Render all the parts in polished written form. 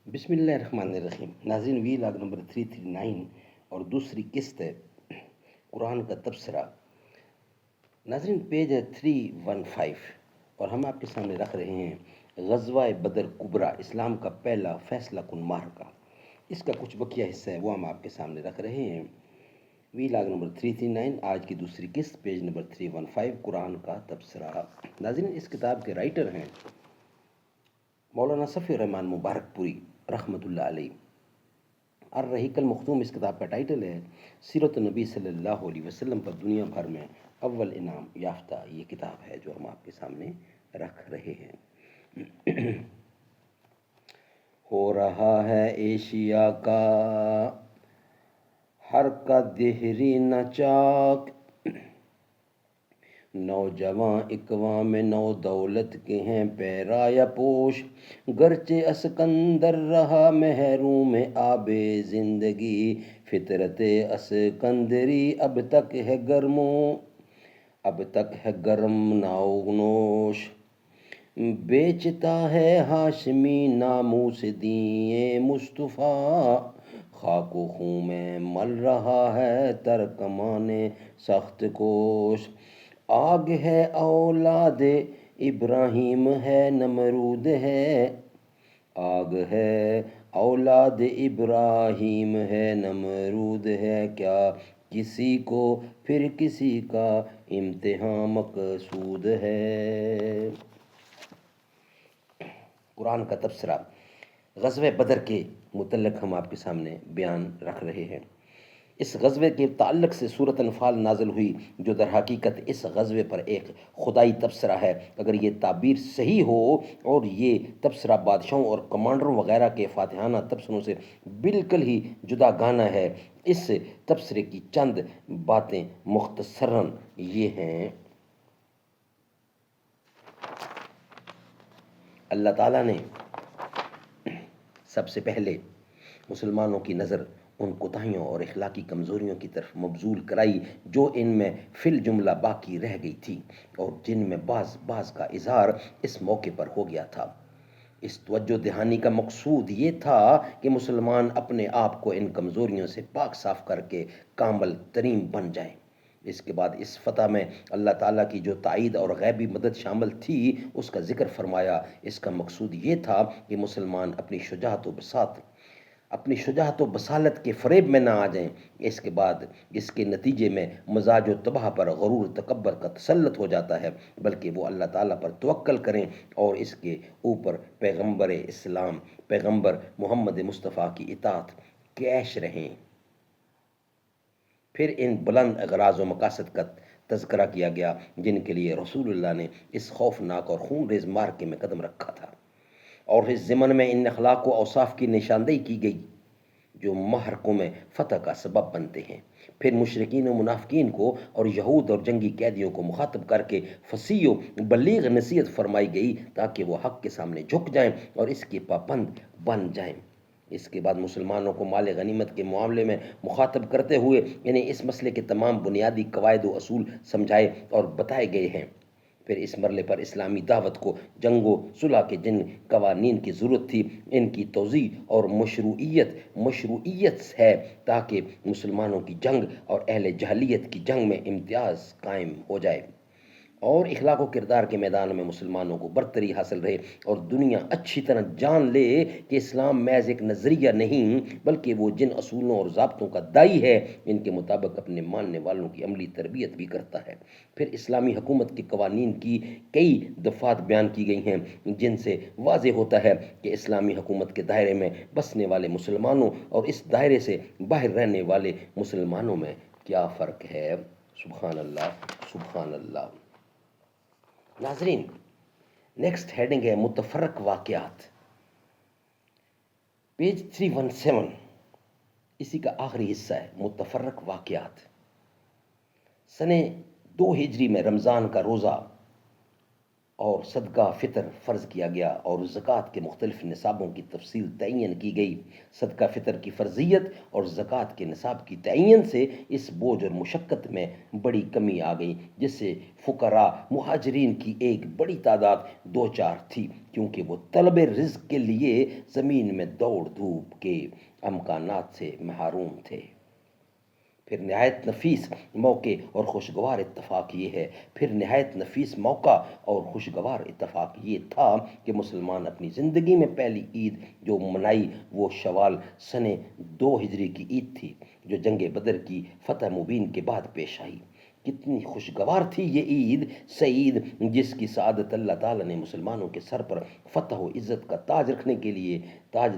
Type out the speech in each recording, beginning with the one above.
بسم اللہ الرحمن الرحیم۔ ناظرین، وی لاگ نمبر 339 اور دوسری قسط ہے قرآن کا تبصرہ۔ ناظرین، پیج ہے 315 اور ہم آپ کے سامنے رکھ رہے ہیں غزوہ بدر کبریٰ، اسلام کا پہلا فیصلہ کن معرکہ۔ اس کا کچھ بقیہ حصہ ہے وہ ہم آپ کے سامنے رکھ رہے ہیں۔ وی لاگ نمبر 339، آج کی دوسری قسط، پیج نمبر 315، قرآن کا تبصرہ۔ ناظرین، اس کتاب کے رائٹر ہیں مولانا صفی الرحمن مبارک پوری رحمۃ اللہ علیہ۔ الرحیق المختوم اس کتاب کا ٹائٹل ہے۔ سیرت النبی صلی اللہ علیہ وسلم پر دنیا بھر میں اول انعام یافتہ یہ کتاب ہے جو ہم آپ کے سامنے رکھ رہے ہیں۔ ہو رہا ہے ایشیا کا ہر کا دہری نہ چاک، نوجواں اقوام نو دولت کے ہیں پیرایا پوش، گرچہ اسکندر رہا محروم آب زندگی، فطرت اسکندری اب تک ہے گرم ناؤنوش، بیچتا ہے ہاشمی ناموس دین مصطفیٰ، خاک و خون میں مل رہا ہے ترکمان سخت کوش، آگ ہے اولاد ابراہیم ہے نمرود ہے، آگ ہے اولاد ابراہیم ہے نمرود ہے، کیا کسی کو پھر کسی کا امتحان مقصود ہے۔ قرآن کا تبصرہ غزوہ بدر کے متعلق ہم آپ کے سامنے بیان رکھ رہے ہیں۔ اس غزوے کے تعلق سے سورۃ انفال نازل ہوئی جو در حقیقت اس غزوے پر ایک خدائی تبصرہ ہے۔ اگر یہ تعبیر صحیح ہو اور یہ تبصرہ بادشاہوں اور کمانڈروں وغیرہ کے فاتحانہ تبصروں سے بالکل ہی جدا گانا ہے۔ اس تبصرے کی چند باتیں مختصراً یہ ہیں۔ اللہ تعالیٰ نے سب سے پہلے مسلمانوں کی نظر ان کوتاہیوں اور اخلاقی کمزوریوں کی طرف مبذول کرائی جو ان میں فی الجملہ باقی رہ گئی تھی اور جن میں بعض کا اظہار اس موقع پر ہو گیا تھا۔ اس توجہ دہانی کا مقصود یہ تھا کہ مسلمان اپنے آپ کو ان کمزوریوں سے پاک صاف کر کے کامل ترین بن جائیں۔ اس کے بعد اس فتح میں اللہ تعالیٰ کی جو تائید اور غیبی مدد شامل تھی اس کا ذکر فرمایا۔ اس کا مقصود یہ تھا کہ مسلمان اپنی شجاعت و بصالت کے فریب میں نہ آ جائیں۔ اس کے بعد اس کے نتیجے میں مزاج و طبع پر غرور تکبر کا تسلط ہو جاتا ہے، بلکہ وہ اللہ تعالیٰ پر توکل کریں اور اس کے اوپر پیغمبر اسلام پیغمبر محمد مصطفیٰ کی اطاعت کیش رہیں۔ پھر ان بلند اغراض و مقاصد کا تذکرہ کیا گیا جن کے لیے رسول اللہ نے اس خوفناک اور خون ریز معرکے میں قدم رکھا تھا، اور اس ضمن میں ان اخلاق و اوصاف کی نشاندہی کی گئی جو معرکوں میں فتح کا سبب بنتے ہیں۔ پھر مشرکین و منافقین کو اور یہود اور جنگی قیدیوں کو مخاطب کر کے فصیح و بلیغ نصیحت فرمائی گئی تاکہ وہ حق کے سامنے جھک جائیں اور اس کے پابند بن جائیں۔ اس کے بعد مسلمانوں کو مال غنیمت کے معاملے میں مخاطب کرتے ہوئے اس مسئلے کے تمام بنیادی قواعد و اصول سمجھائے اور بتائے گئے ہیں۔ پھر اس مرحلے پر اسلامی دعوت کو جنگ و صلح کے جن قوانین کی ضرورت تھی ان کی توضیح اور مشروعیت ہے تاکہ مسلمانوں کی جنگ اور اہل جاہلیت کی جنگ میں امتیاز قائم ہو جائے اور اخلاق و کردار کے میدان میں مسلمانوں کو برتری حاصل رہے اور دنیا اچھی طرح جان لے کہ اسلام محض ایک نظریہ نہیں بلکہ وہ جن اصولوں اور ضابطوں کا داعی ہے ان کے مطابق اپنے ماننے والوں کی عملی تربیت بھی کرتا ہے۔ پھر اسلامی حکومت کے قوانین کی کئی دفعات بیان کی گئی ہیں جن سے واضح ہوتا ہے کہ اسلامی حکومت کے دائرے میں بسنے والے مسلمانوں اور اس دائرے سے باہر رہنے والے مسلمانوں میں کیا فرق ہے۔ سبحان اللہ، سبحان اللہ۔ ناظرین، نیکسٹ ہیڈنگ ہے متفرق واقعات، پیج 317، اسی کا آخری حصہ ہے متفرق واقعات۔ سنہ 2 ہجری میں رمضان کا روزہ اور صدقہ فطر فرض کیا گیا اور زکوٰۃ کے مختلف نصابوں کی تفصیل تعین کی گئی۔ صدقہ فطر کی فرضیت اور زکوٰۃ کے نصاب کی تعین سے اس بوجھ اور مشقت میں بڑی کمی آ گئی، جس سے فقراء مہاجرین کی ایک بڑی تعداد دوچار تھی، کیونکہ وہ طلب رزق کے لیے زمین میں دوڑ دھوپ کے امکانات سے محروم تھے۔ پھر نہایت نفیس موقع اور خوشگوار اتفاق یہ ہے پھر نہایت نفیس موقع اور خوشگوار اتفاق یہ تھا کہ مسلمان اپنی زندگی میں پہلی عید جو منائی وہ شوال سن 2 ہجری کی عید تھی، جو جنگ بدر کی فتح مبین کے بعد پیش آئی۔ کتنی خوشگوار تھی یہ عید سعید، جس کی سعادت اللہ تعالیٰ نے مسلمانوں کے سر پر فتح و عزت کا تاج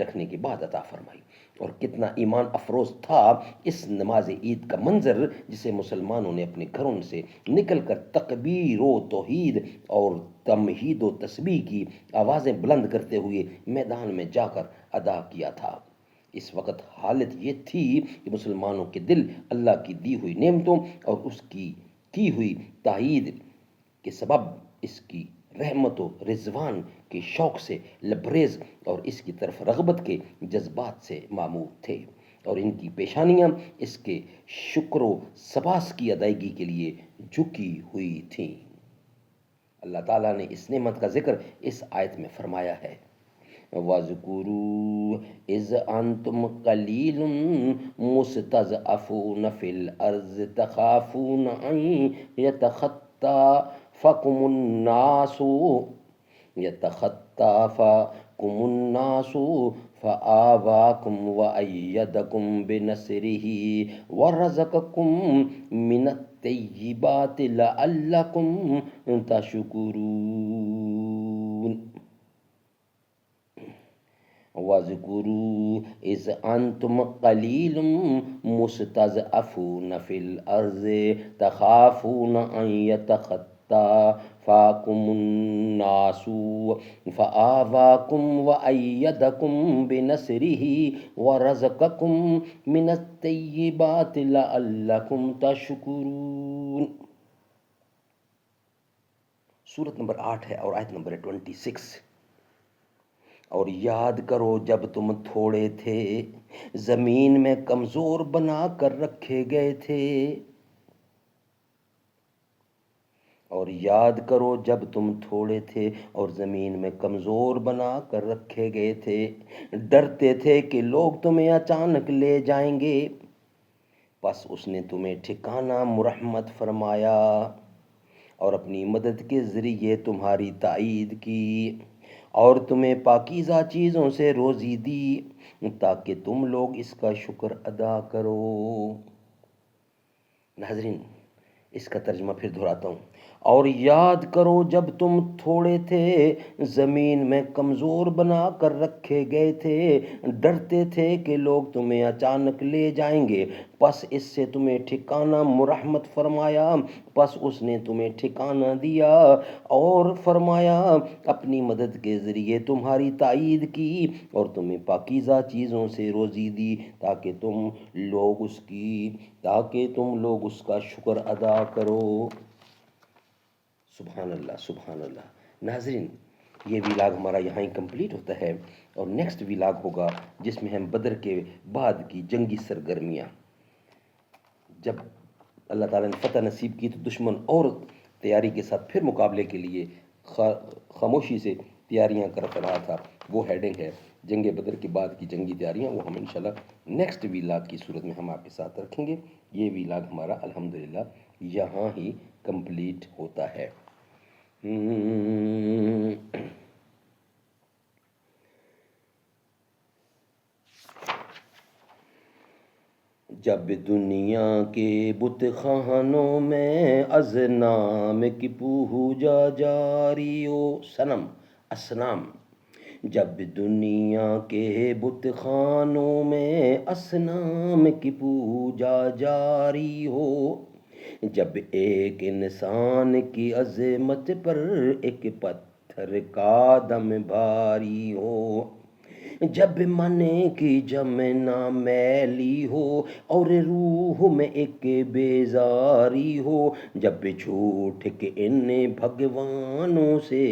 رکھنے کے بعد عطا فرمائی۔ اور کتنا ایمان افروز تھا اس نماز عید کا منظر، جسے مسلمانوں نے اپنے گھروں سے نکل کر تکبیر و توحید اور تمہید و تسبیح کی آوازیں بلند کرتے ہوئے میدان میں جا کر ادا کیا تھا۔ اس وقت حالت یہ تھی کہ مسلمانوں کے دل اللہ کی دی ہوئی نعمتوں اور اس کی ہوئی تائید کے سبب اس کی رحمت و رضوان کے شوق سے لبریز اور اس کی طرف رغبت کے جذبات سے معمور تھے، اور ان کی پیشانیاں اس کے شکر و سپاس کی ادائیگی کے لیے جھکی ہوئی تھیں۔ اللہ تعالیٰ نے اس نعمت کا ذکر اس آیت میں فرمایا ہے، وَاذْكُرُوا إِذْ أَنْتُمْ قَلِيلٌ مُسْتَضْعَفُونَ فِي الْأَرْضِ تَخَافُونَ أَنْ يَتَخَطَّفَكُمُ النَّاسُ فَآوَاكُمْ وَأَيَّدَكُمْ بِنَصْرِهِ وَرَزَقَكُمْ مِنَ الطَّيِّبَاتِ لَعَلَّكُمْ تَشْكُرُونَ۔ وَاذْكُرُوا إِذْ أَنْتُمْ قَلِيلٌ مُسْتَضْعَفُونَ فِي الْأَرْضِ تَخَافُونَ أَنْ يَتَخَطَّفَكُمُ النَّاسُ فَآوَاكُمْ وَأَيَّدَكُمْ بِنَصْرِهِ وَرَزَقَكُمْ مِنَ الطَّيِّبَاتِ لَعَلَّكُمْ تَشْكُرُونَ۔ سورت نمبر 8 ہے اور آیت نمبر 26۔ اور یاد کرو جب تم تھوڑے تھے، زمین میں کمزور بنا کر رکھے گئے تھے۔ اور یاد کرو جب تم تھوڑے تھے اور زمین میں کمزور بنا کر رکھے گئے تھے، ڈرتے تھے کہ لوگ تمہیں اچانک لے جائیں گے، پس اس نے تمہیں ٹھکانہ مرحمت فرمایا اور اپنی مدد کے ذریعے تمہاری تائید کی، اور تمہیں پاکیزہ چیزوں سے روزی دی تاکہ تم لوگ اس کا شکر ادا کرو۔ ناظرین، اس کا ترجمہ پھر دہراتا ہوں۔ اور یاد کرو جب تم تھوڑے تھے، زمین میں کمزور بنا کر رکھے گئے تھے، ڈرتے تھے کہ لوگ تمہیں اچانک لے جائیں گے، پس اس سے تمہیں ٹھکانہ مرحمت فرمایا، پس اس نے تمہیں ٹھکانہ دیا اور فرمایا اپنی مدد کے ذریعے تمہاری تائید کی، اور تمہیں پاکیزہ چیزوں سے روزی دی تاکہ تم لوگ اس کا شکر ادا کرو۔ سبحان اللہ، سبحان اللہ۔ ناظرین، یہ ویلاگ ہمارا یہاں ہی کمپلیٹ ہوتا ہے، اور نیکسٹ ویلاگ ہوگا جس میں ہم بدر کے بعد کی جنگی سرگرمیاں، جب اللہ تعالیٰ نے فتح نصیب کی تو دشمن اور تیاری کے ساتھ پھر مقابلے کے لیے خاموشی سے تیاریاں کر رہا تھا، وہ ہیڈنگ ہے جنگ بدر کے بعد کی جنگی تیاریاں، وہ ہم انشاءاللہ نیکسٹ ویلاگ کی صورت میں ہم آپ کے ساتھ رکھیں گے۔ یہ ویلاگ ہمارا الحمدللہ یہاں ہی کمپلیٹ ہوتا ہے۔ جب دنیا کے بت خانوں میں اصنام کی پوجا جاری ہو، اصنام، جب دنیا کے بت خانوں میں اصنام کی پوجا جاری ہو، جب ایک انسان کی عظمت پر ایک پتھر کا دم بھاری ہو، جب من کی جمنا میلی ہو اور روح میں ایک بیزاری ہو، جب جھوٹ کے ان بھگوانوں سے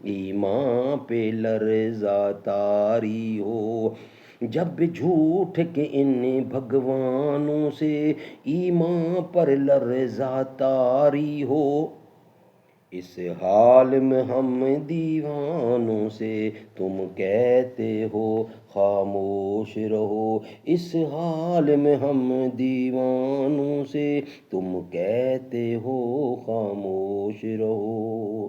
ایمان پہ لرزہ تاری ہو، جب جھوٹ کے ان بھگوانوں سے ایمان پر لرزہ تاری ہو، اس حال میں ہم دیوانوں سے تم کہتے ہو خاموش رہو، اس حال میں ہم دیوانوں سے تم کہتے ہو خاموش رہو۔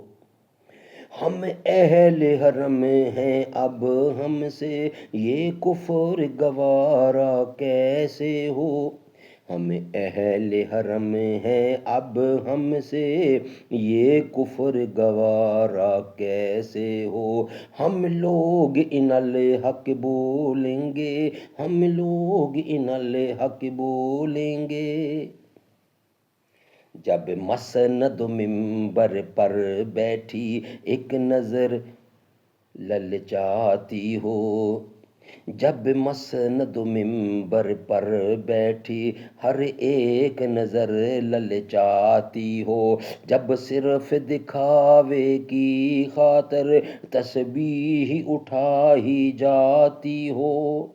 ہم اہل حرم ہیں اب ہم سے یہ کفر گوارا کیسے ہو، ہم اہل حرم ہیں اب ہم سے یہ کفر گوارا کیسے ہو، ہم لوگ ان الحق بولیں گے، ہم لوگ ان الحق بولیں گے، جب مسند منبر پر بیٹھی ایک نظر للچاتی ہو، جب مسند منبر پر بیٹھی ہر ایک نظر للچاتی ہو، جب صرف دکھاوے کی خاطر تسبیح اٹھائی جاتی ہو،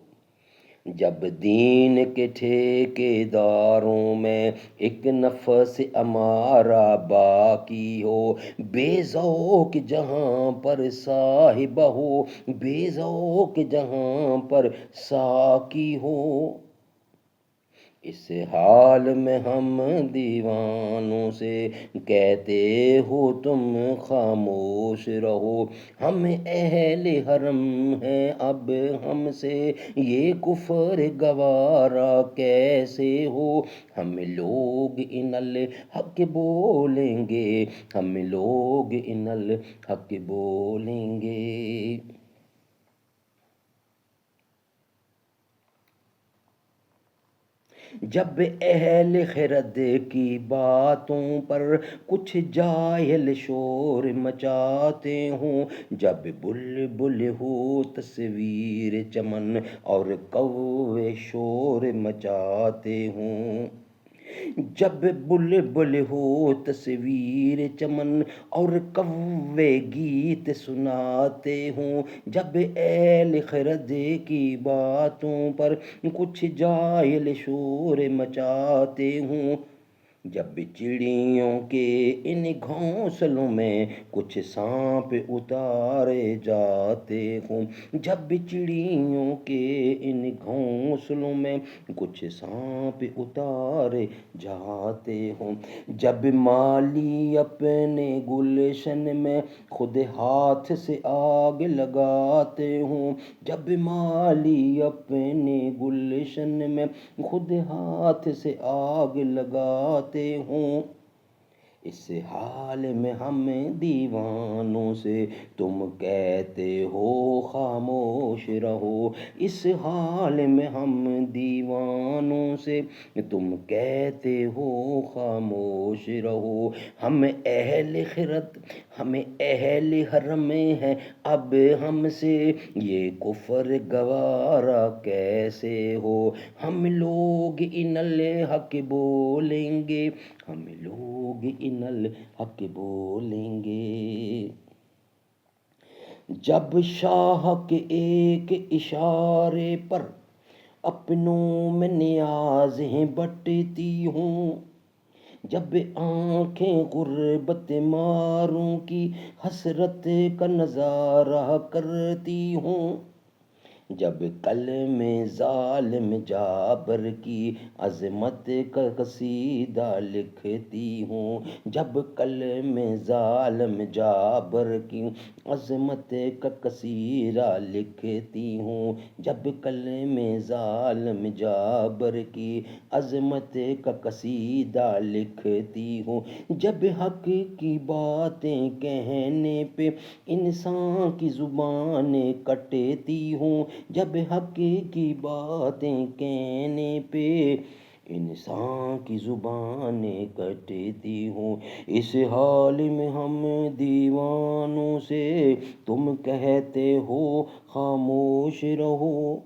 جب دین کے ٹھیکے داروں میں ایک نفس امارہ باقی ہو، بے ذوق جہاں پر صاحبہ ہو، بے ذوق جہاں پر ساقی ہو، اس حال میں ہم دیوانوں سے کہتے ہو تم خاموش رہو، ہم اہل حرم ہیں اب ہم سے یہ کفر گوارا کیسے ہو، ہم لوگ ان الحق بولیں گے، ہم لوگ ان الحق بولیں گے۔ جب اہل خرد کی باتوں پر کچھ جاہل شور مچاتے ہوں، جب بلبل ہو تصویر چمن اور کوے شور مچاتے ہوں، جب بلبل ہو تصویر چمن اور کوے گیت سناتے ہوں، جب اہل خرد کی باتوں پر کچھ جاہل شور مچاتے ہوں، جب چڑیوں کے ان گھونسلوں میں کچھ سانپ اتارے جاتے ہوں، جب چڑیوں کے ان گھونسلوں میں کچھ سانپ اتارے جاتے ہوں، جب مالی اپنے گلشن میں خود ہاتھ سے آگ لگاتے ہوں، جب مالی اپنے گلشن میں خود ہاتھ سے آگ لگاتے ہوں، اس حال میں ہم دیوانوں سے تم کہتے ہو خاموش رہو، اس حال میں ہم دیوانوں سے تم کہتے ہو خاموش رہو، ہم اہل خرد، ہم اہل حرم ہیں اب ہم سے یہ کفر گوارا کیسے ہو، ہم لوگ ان الحق بولیں گے، ہم لوگ ان الحق بولیں گے، جب شاہ کے ایک اشارے پر اپنوں میں نیازیں بٹتی ہوں، جب آنکھیں غربت ماروں کی حسرت کا نظارہ کرتی ہوں، جب قلم ظالم جابر کی عظمت کا قصیدہ لکھتی ہوں، جب قلم ظالم جابر کی عظمت کا قصیدہ لکھتی ہوں، جب قلم ظالم جابر کی عظمت کا قصیدہ لکھتی ہوں، جب حق کی باتیں کہنے پہ انسان کی زبانیں کٹتی ہوں، جب حق کی باتیں کہنے پہ انسان کی زبانیں کٹتی ہوں، اس حال میں ہم دیوانوں سے، تم کہتے ہو خاموش رہو۔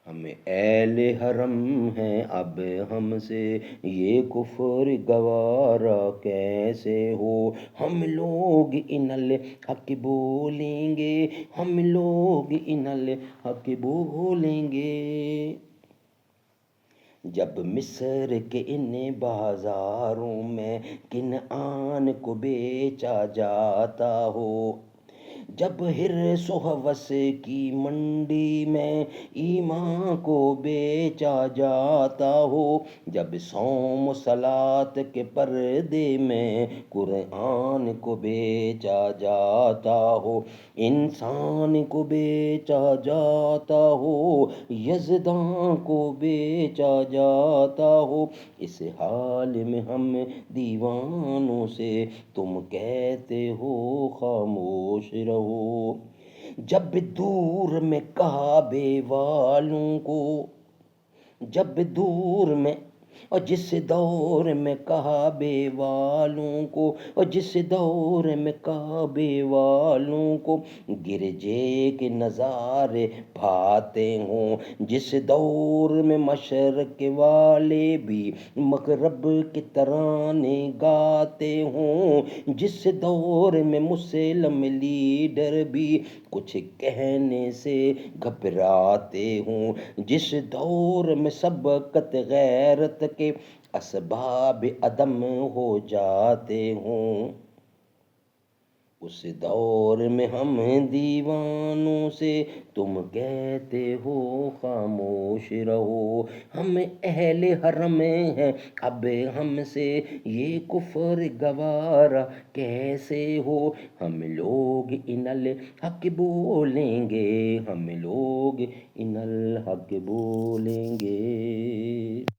ہم اہل حرم ہیں اب ہم سے یہ کفر گوارا کیسے ہو، ہم لوگ ان الحق بولیں گے، ہم لوگ ان الحق بولیں گے۔ جب مصر کے ان بازاروں میں کنعان کو بیچا جاتا ہو، جب حرص و ہوس کی منڈی میں ایمان کو بیچا جاتا ہو، جب صوم و صلات کے پردے میں قرآن کو بیچا جاتا ہو، انسان کو بیچا جاتا ہو، یزداں کو بیچا جاتا ہو، اس حال میں ہم دیوانوں سے، تم کہتے ہو خاموش رہو۔ جب دور میں کعبے والوں کو، جب دور میں، اور جس دور میں کعبے والوں کو، اور جس دور میں کعبے والوں کو گرجے کے نظارے بھاتے ہوں، جس دور میں مشرق والے بھی مغرب کے ترانے گاتے ہوں، جس دور میں مسلم لیڈر بھی کچھ کہنے سے گھبراتے ہوں، جس دور میں سبقت غیرت کے اسباب عدم ہو جاتے ہوں، اس دور میں ہم دیوانوں سے، تم کہتے ہو خاموش رہو۔ ہم اہل حرم ہیں اب ہم سے یہ کفر گوارا کیسے ہو، ہم لوگ ان الحق بولیں گے، ہم لوگ ان الحق بولیں گے۔